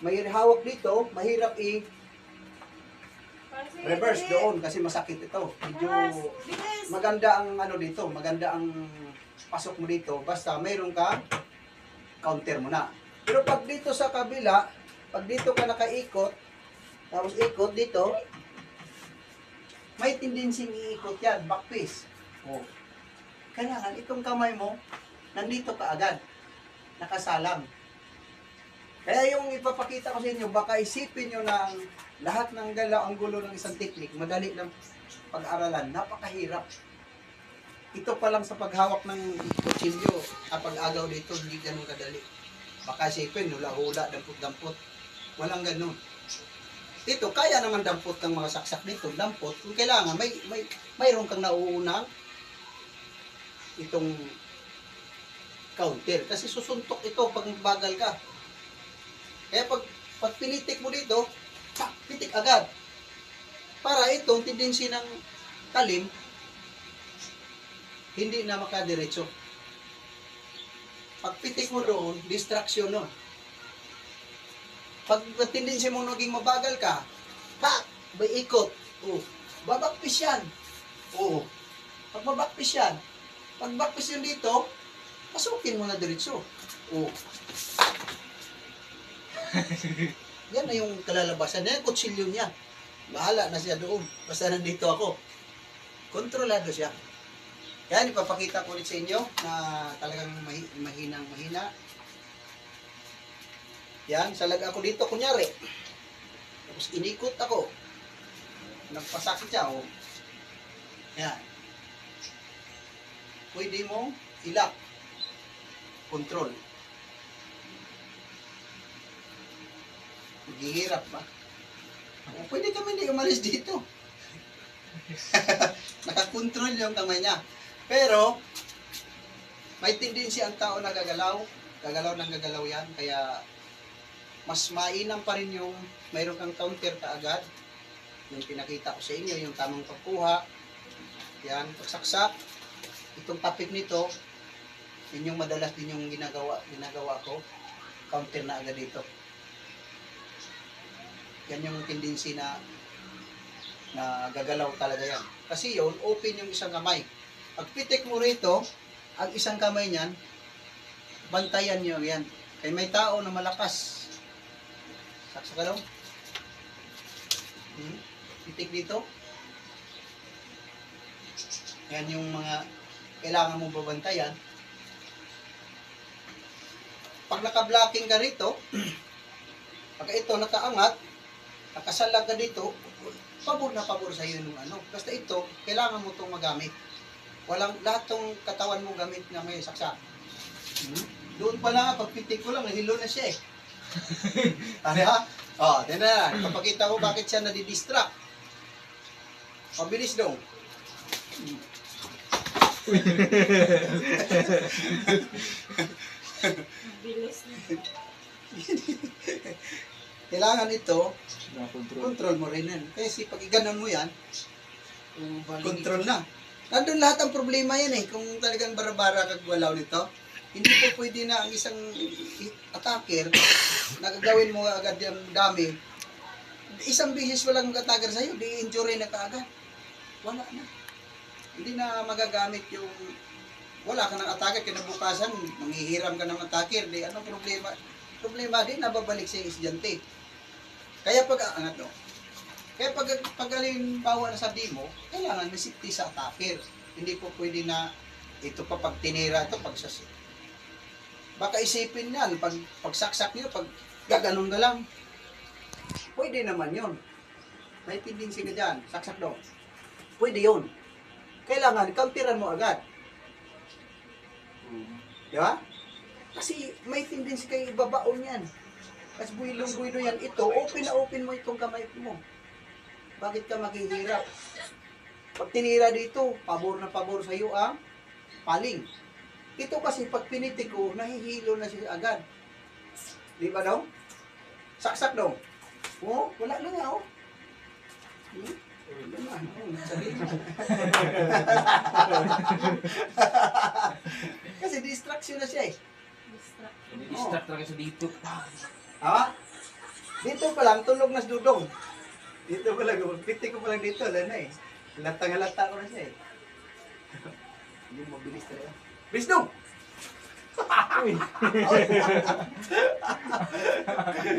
may hawak dito, mahirap reverse doon kasi masakit ito. Medyo maganda ang ano dito, maganda ang pasok mo dito. Basta mayroon ka, counter mo na. Pero pag dito sa kabila, pag dito ka nakaikot, tapos ikot dito, may tendency iikot yan, back piece. Oh. Kailangan itong kamay mo, nandito ka agad, nakasalang. Kaya yung ipapakita ko sa inyo, baka isipin nyo na lahat ng galaw ang gulo ng isang technique, madali ng pag-aralan, napakahirap. Ito pa lang sa paghawak ng kutsilyo, pag-agaw dito, hindi ganun kadali. Baka isipin, hula-hula, dampot-dampot. Walang ganun. Ito, kaya naman dampot ng mga saksak dito, dampot. Kung kailangan, mayroon kang nauunang itong counter. Kasi susuntok ito pag bagal ka. Kaya pag pinitik mo dito, pitik agad. Para itong tendency ng talim, hindi na makadiretso. Pag pitik mo doon, distraction nun. Pag tendency mo naging mabagal ka, may ikot. Oh, babakpis yan. Oh, pag babakpis yan, pag bakpis yan dito, pasukin mo na diretso. Oh. Yan na yung kalalabasan. Yan kutsilyo niya. Bahala na siya doon. Basta nandito ako. Kontrolado siya. Yan, ipapakita ko ulit sa inyo na talagang mahina. Yan, salag ako dito, kunyari. Tapos inikot ako. Nagpasakit siya, oh. Yan. Pwede mo ilak. Control. Maghihirap ba? O, pwede kami hindi umalis dito. Nakakontrol yung kamay niya. Pero, may tendency ang tao na gagalaw. Gagalaw ng gagalaw yan. Kaya, mas mainam pa rin yung mayroon kang counter kaagad. Yung pinakita ko sa inyo, yung tamang pagkuha. Yan, pagsaksak. Itong topic nito, yun yung madalas din yung ginagawa ko. Counter na agad dito. Yan yung tendency na gagalaw talaga yan. Kasi yun, open yung isang kamay. Pag pitik mo rito, ang isang kamay niyan, bantayan nyo yan. Kaya may tao na malakas. Saksa ka daw. Pitik dito. Yan yung mga kailangan mong babantayan. Pag naka-blocking ka rito, pag ito nakaangat, nakasalag ka dito, pabor na pabor sa iyo nung ano. Basta ito, kailangan mo itong magamit. Lahat tong katawan mo gamit na may saksak. Doon pa lang, pagpitik ko lang, nahilo na siya eh. Ano ha? O, din na. Kapakita ko bakit siya nadidistract. Pabilis daw. Bilis na. Kailangan ito, control mo rin yan. Kasi pag iganon mo yan, control na. Nandun lahat ang problema yan eh. Kung talagang bara-bara kagwalaw nito, hindi po pwede na ang isang attacker, nagagawin mo agad yung dami. Isang bisis walang mag-attacker sa'yo, di-injury na kaagad. Wala na. Hindi na magagamit yung, wala ka ng attacker, kinabukasan, manghihiram ka ng attacker, di anong problema? Problema din, nababalik sa estudyante. Kaya Kaya pag halimbawa na sa demo, kailangan may safety sa attacker. Hindi po pwede na ito pa pag tinira ito, pag sas. Baka isipin yan, pag saksak nyo, pag gaganon ka lang. Pwede naman yun. May tendency ka dyan, saksak daw. Pwede yun. Kailangan, counteran mo agad. Di ba? Kasi may tendency kayo ibabaon yan. Kasi buwilong-buwilo yan. Ito, open na open mo itong kamay mo. Bakit ka maghihirap? Pag tinira dito, pabor na pabor sa iyo ang paling. Ito kasi pag pinitik ko, nahihilo na siya agad. Di ba daw? Saksak daw. Oh, wala na nga oh. Kasi distraction na siya eh. Distract. Distract talaga sa dito. Ha? Dito pa lang, tulog na si Dudong. Dito pa lang, piti ko pa lang dito, wala na eh. Halata ko na siya eh. Hindi mabilis talaga. Bilis Dong!